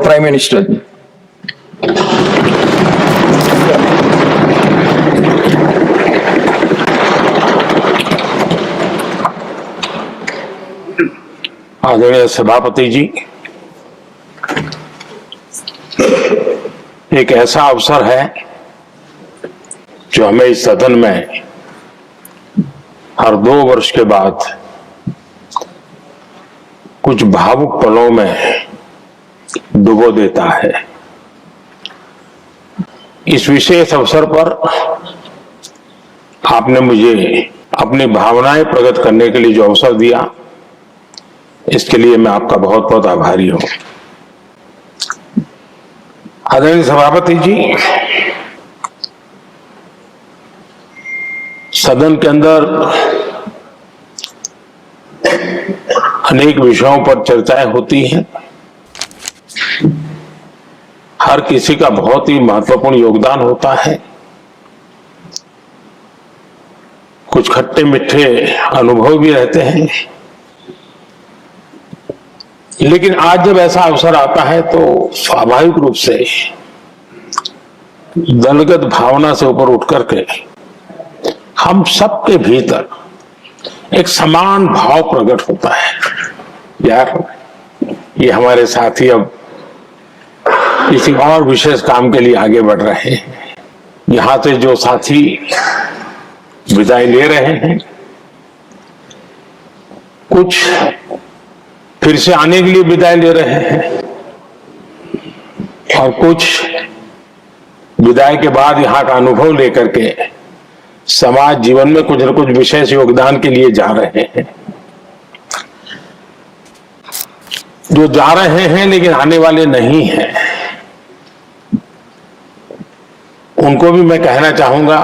Prime Minister. आदरणीय सभापति जी, एक ऐसा अवसर है जो हमें इस सदन में हर 2 वर्ष के बाद कुछ भावुक पलों में डुबो देता है। इस विशेष अवसर पर आपने मुझे अपनी भावनाएं प्रकट करने के लिए जो अवसर दिया, इसके लिए मैं आपका बहुत बहुत आभारी हूं। आदरणीय सभापति जी, सदन के अंदर अनेक विषयों पर चर्चाएं होती हैं। हर किसी का बहुत ही महत्वपूर्ण योगदान होता है। कुछ खट्टे मीठे अनुभव भी रहते हैं, लेकिन आज जब ऐसा अवसर आता है तो स्वाभाविक रूप से दलगत भावना से ऊपर उठ करके हम सबके भीतर एक समान भाव प्रकट होता है। यार, ये हमारे साथी अब किसी और विशेष काम के लिए आगे बढ़ रहे हैं। यहां से जो साथी विदाई ले रहे हैं, कुछ फिर से आने के लिए विदाई ले रहे हैं और कुछ विदाई के बाद यहाँ का अनुभव लेकर के समाज जीवन में कुछ न कुछ विशेष योगदान के लिए जा रहे हैं। जो जा रहे हैं लेकिन आने वाले नहीं हैं, उनको भी मैं कहना चाहूंगा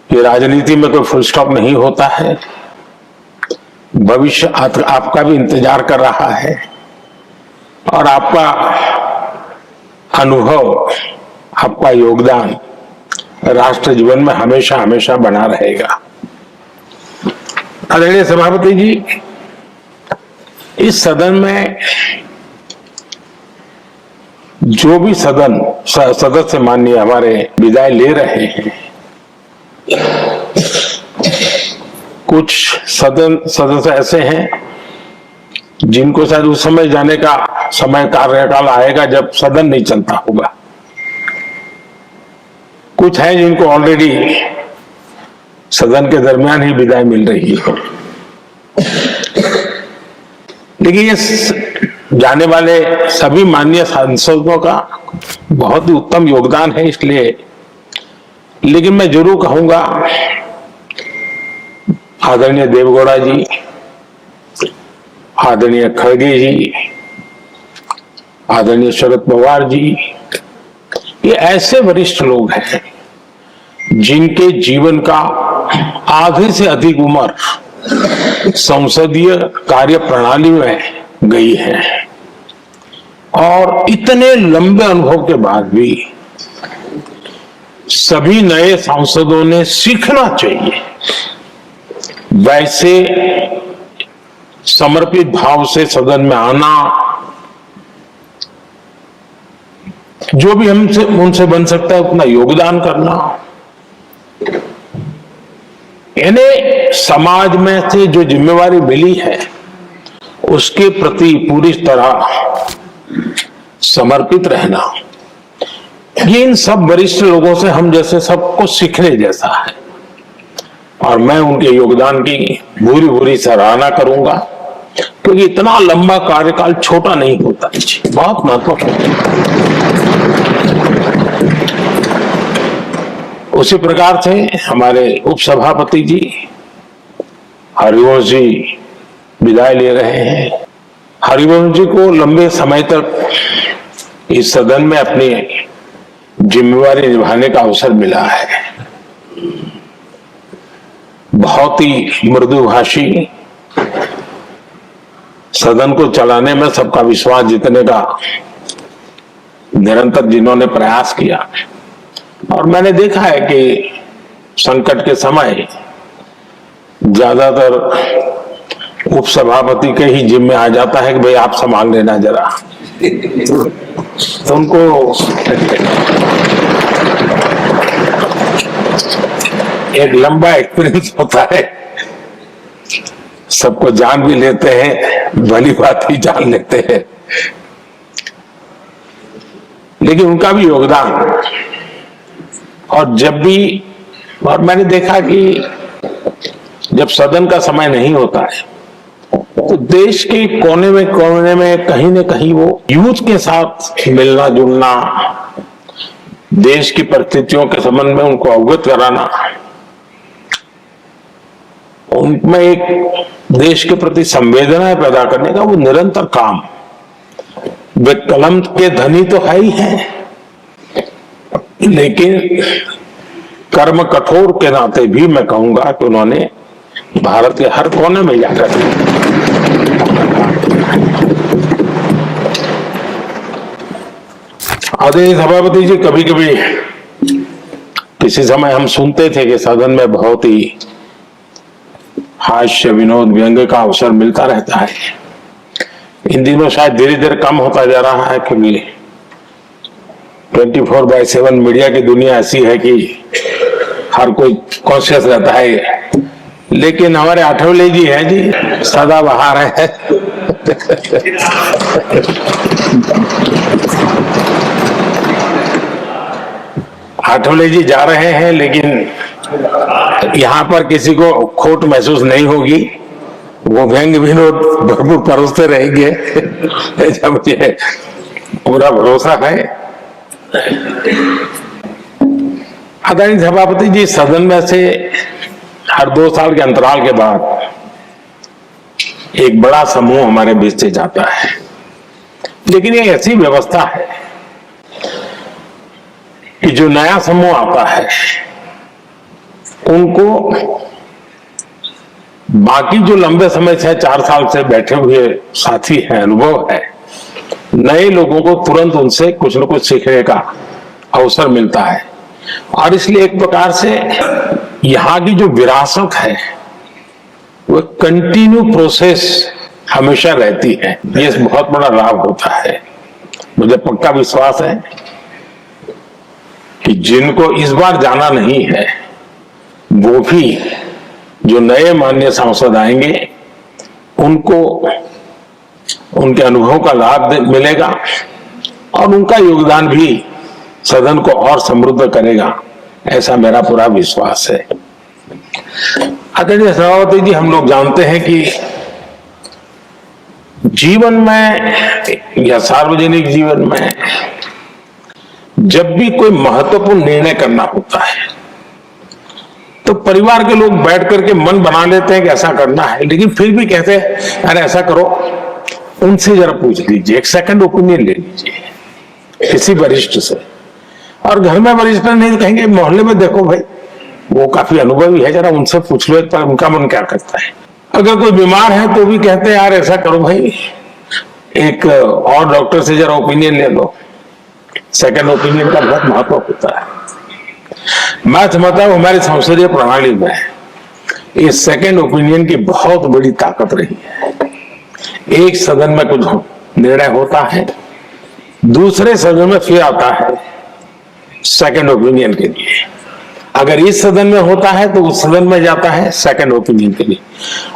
कि राजनीति में कोई फुल स्टॉप नहीं होता है। भविष्य आपका भी इंतजार कर रहा है और आपका अनुभव, आपका योगदान राष्ट्र जीवन में हमेशा हमेशा बना रहेगा। आदरणीय सभापति जी, इस सदन में जो भी सदस्य माननीय हमारे विदाई ले रहे हैं, कुछ सदस्य ऐसे हैं जिनको शायद उस समय जाने का समय कार्यकाल आएगा जब सदन नहीं चलता होगा। कुछ हैं जिनको ऑलरेडी सदन के दरमियान ही विदाई मिल रही है। लेकिन ये जाने वाले सभी माननीय सांसदों का बहुत ही उत्तम योगदान है, इसलिए लेकिन मैं जरूर कहूंगा, आदरणीय देवगौड़ा जी, आदरणीय खड़गे जी, आदरणीय शरद पवार जी, ये ऐसे वरिष्ठ लोग हैं जिनके जीवन का आधे से अधिक उम्र संसदीय कार्य प्रणाली में गई है और इतने लंबे अनुभव के बाद भी सभी नए सांसदों ने सीखना चाहिए वैसे समर्पित भाव से सदन में आना, जो भी हमसे उनसे बन सकता है उतना योगदान करना, यानी समाज में से जो जिम्मेवारी मिली है उसके प्रति पूरी तरह समर्पित रहना, ये इन सब वरिष्ठ लोगों से हम जैसे सबको सीखने जैसा है और मैं उनके योगदान की भूरी भूरी सराहना करूंगा, क्योंकि इतना लंबा कार्यकाल छोटा नहीं होता, बहुत महत्वपूर्ण है। उसी प्रकार से हमारे उपसभापति जी हरिवंश जी विदाई ले रहे हैं। हरिवंश जी को लंबे समय तक इस सदन में अपनी जिम्मेवारी निभाने का अवसर मिला है। बहुत ही मृदुभाषी, सदन को चलाने में सबका विश्वास जीतने का निरंतर जिन्होंने प्रयास किया, और मैंने देखा है कि संकट के समय ज्यादातर उपसभापति के ही जिम्मे आ जाता है कि भाई आप संभाल लेना जरा। तो उनको एक लंबा एक्सपीरियंस होता है, सबको जान भी लेते हैं, भली बात ही जान लेते हैं, लेकिन उनका भी योगदान। और जब भी, और मैंने देखा कि जब सदन का समय नहीं होता है तो देश के कोने में कहीं न कहीं वो यूथ के साथ मिलना जुलना, देश की परिस्थितियों के संबंध में उनको अवगत कराना, उनमें एक देश के प्रति संवेदना पैदा करने का वो निरंतर काम। वे कलम के धनी तो है ही हैं, लेकिन कर्म कठोर के नाते भी मैं कहूंगा कि उन्होंने भारत के हर कोने में जाकर आदरणीय सभापति जी, कभी कभी किसी समय हम सुनते थे कि सदन में बहुत ही हास्य विनोद व्यंग्य का अवसर मिलता रहता है। इन दिनों शायद धीरे धीरे कम होता जा रहा है, क्योंकि 24/7 मीडिया की दुनिया ऐसी है कि हर कोई कॉन्शियस रहता है। लेकिन हमारे आठवले जी हैं जी, सदाबहार है। आठवले जी जा रहे हैं, लेकिन यहाँ पर किसी को खोट महसूस नहीं होगी, वो व्यंग्य विनोद भरपूर परोसते रहेंगे। मुझे पूरा भरोसा है। आदरणीय सभापति जी, सदन में से हर 2 साल के अंतराल के बाद एक बड़ा समूह हमारे बीच से जाता है, लेकिन ये ऐसी व्यवस्था है कि जो नया समूह आता है उनको बाकी जो लंबे समय से 4 साल से बैठे हुए साथी हैं, अनुभव है, नए लोगों को तुरंत उनसे कुछ न कुछ सीखने का अवसर मिलता है। और इसलिए एक प्रकार से यहाँ की जो विरासत है वो कंटिन्यू प्रोसेस हमेशा रहती है। ये बहुत बड़ा लाभ होता है। मुझे पक्का विश्वास है कि जिनको इस बार जाना नहीं है वो भी, जो नए माननीय सांसद आएंगे, उनको उनके अनुभव का लाभ मिलेगा और उनका योगदान भी सदन को और समृद्ध करेगा, ऐसा मेरा पूरा विश्वास है। आदरणीय सभापति जी, हम लोग जानते हैं कि जीवन में या सार्वजनिक जीवन में जब भी कोई महत्वपूर्ण निर्णय करना होता है तो परिवार के लोग बैठ करके मन बना लेते हैं कि ऐसा करना है, लेकिन फिर भी कहते हैं अरे ऐसा करो, उनसे जरा पूछ लीजिए, एक सेकंड ओपिनियन ले लीजिए किसी वरिष्ठ से। और घर में वरिष्ठ नहीं तो कहेंगे मोहल्ले में देखो भाई वो काफी अनुभवी है, जरा उनसे पूछ लो एक बार उनका मन क्या करता है। अगर कोई बीमार है तो भी कहते हैं यार ऐसा करो भाई, एक और डॉक्टर से जरा ओपिनियन ले लो। सेकंड ओपिनियन का बहुत महत्व होता है। मैं समझता हूं हमारी संसदीय प्रणाली में इस सेकंड ओपिनियन की बहुत बड़ी ताकत रही है। एक सदन में कुछ निर्णय होता है, दूसरे सदन में फिर आता है सेकंड ओपिनियन के लिए। अगर इस सदन में होता है तो उस सदन में जाता है सेकंड ओपिनियन के लिए।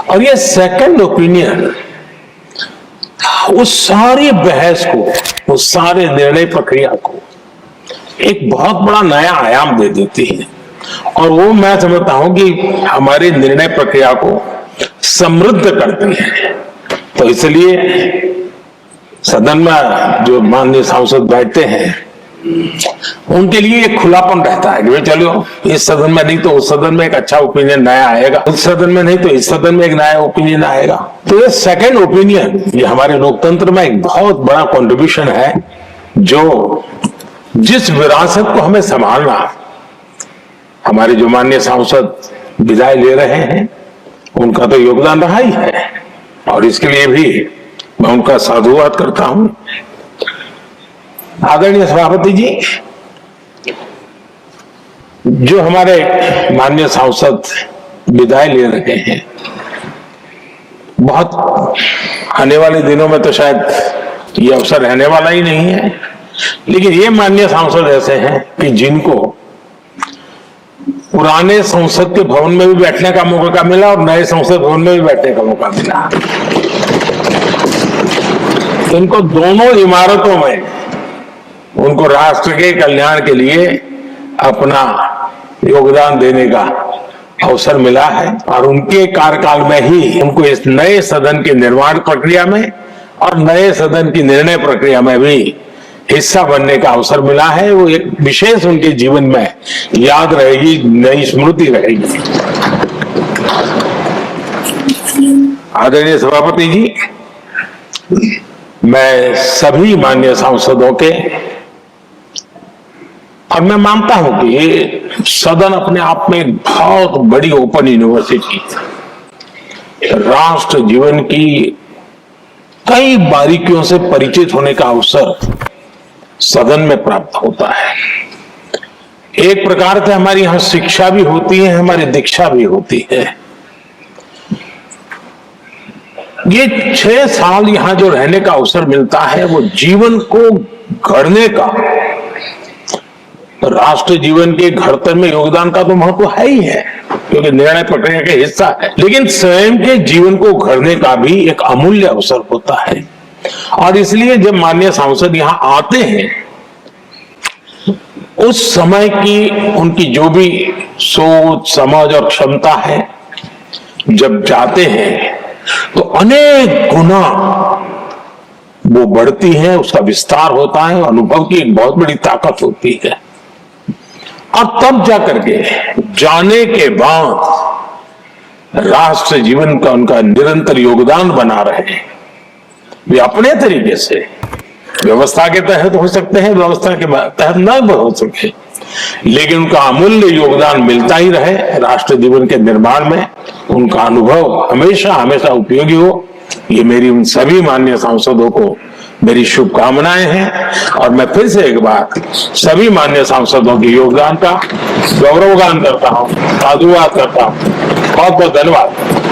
और ये सेकंड ओपिनियन उस सारी बहस को, उस सारे निर्णय प्रक्रिया को एक बहुत बड़ा नया आयाम दे देती है। और वो मैं समझता हूं कि हमारी निर्णय प्रक्रिया को समृद्ध करती है। तो इसलिए सदन में जो माननीय सांसद बैठते हैं उनके लिए एक खुलापन रहता है कि भाई चलो इस सदन में नहीं तो उस सदन में एक अच्छा ओपिनियन नया आएगा, उस सदन में नहीं तो इस सदन में एक नया ओपिनियन आएगा। तो ये सेकंड ओपिनियन ये हमारे लोकतंत्र में एक बहुत बड़ा कंट्रीब्यूशन है, जो जिस विरासत को हमें संभालना हमारे जो माननीय सांसद विदाई ले रहे हैं उनका तो योगदान रहा ही है। और इसके लिए भी मैं उनका साधुवाद करता हूं। आदरणीय सभापति जी, जो हमारे माननीय सांसद विदाई ले रहे हैं बहुत आने वाले दिनों में तो शायद ये अवसर रहने वाला ही नहीं है, लेकिन ये माननीय सांसद ऐसे हैं कि जिनको पुराने संसद के भवन में भी बैठने का मौका मिला और नए संसद भवन में भी बैठने का मौका मिला। इनको दोनों इमारतों में उनको राष्ट्र के कल्याण के लिए अपना योगदान देने का अवसर मिला है और उनके कार्यकाल में ही उनको इस नए सदन के निर्माण प्रक्रिया में और नए सदन की निर्णय प्रक्रिया में भी हिस्सा बनने का अवसर मिला है। वो एक विशेष उनके जीवन में याद रहेगी, नई स्मृति रहेगी। आदरणीय सभापति जी, मैं सभी माननीय सांसदों के, और मैं मानता हूं कि ये सदन अपने आप में एक बहुत बड़ी ओपन यूनिवर्सिटी है। राष्ट्र जीवन की कई बारीकियों से परिचित होने का अवसर सदन में प्राप्त होता है। एक प्रकार से हमारी यहां शिक्षा भी होती है, हमारी दीक्षा भी होती है। ये 6 साल यहां जो रहने का अवसर मिलता है वो जीवन को गढ़ने का, राष्ट्र जीवन के घड़तर में योगदान का तो महत्व है ही है क्योंकि निर्णय प्रक्रिया का हिस्सा है, लेकिन स्वयं के जीवन को गढ़ने का भी एक अमूल्य अवसर होता है। और इसलिए जब माननीय सांसद यहां आते हैं, उस समय की उनकी जो भी सोच समझ और क्षमता है, जब जाते हैं तो अनेक गुना वो बढ़ती है, उसका विस्तार होता है, अनुभव की एक बहुत बड़ी ताकत होती है। और तब जाकर के जाने के बाद राष्ट्र जीवन का उनका निरंतर योगदान बना रहे। वे अपने तरीके से व्यवस्था के तहत हो सकते हैं, व्यवस्था के तहत न हो सके, लेकिन उनका अमूल्य योगदान मिलता ही रहे राष्ट्र जीवन के निर्माण में। उनका अनुभव हमेशा हमेशा उपयोगी हो, ये मेरी उन सभी माननीय सांसदों को मेरी शुभकामनाएं हैं। और मैं फिर से एक बार सभी माननीय सांसदों के योगदान का गौरवगान करता हूं, साधुवाद करता हूं। बहुत बहुत धन्यवाद।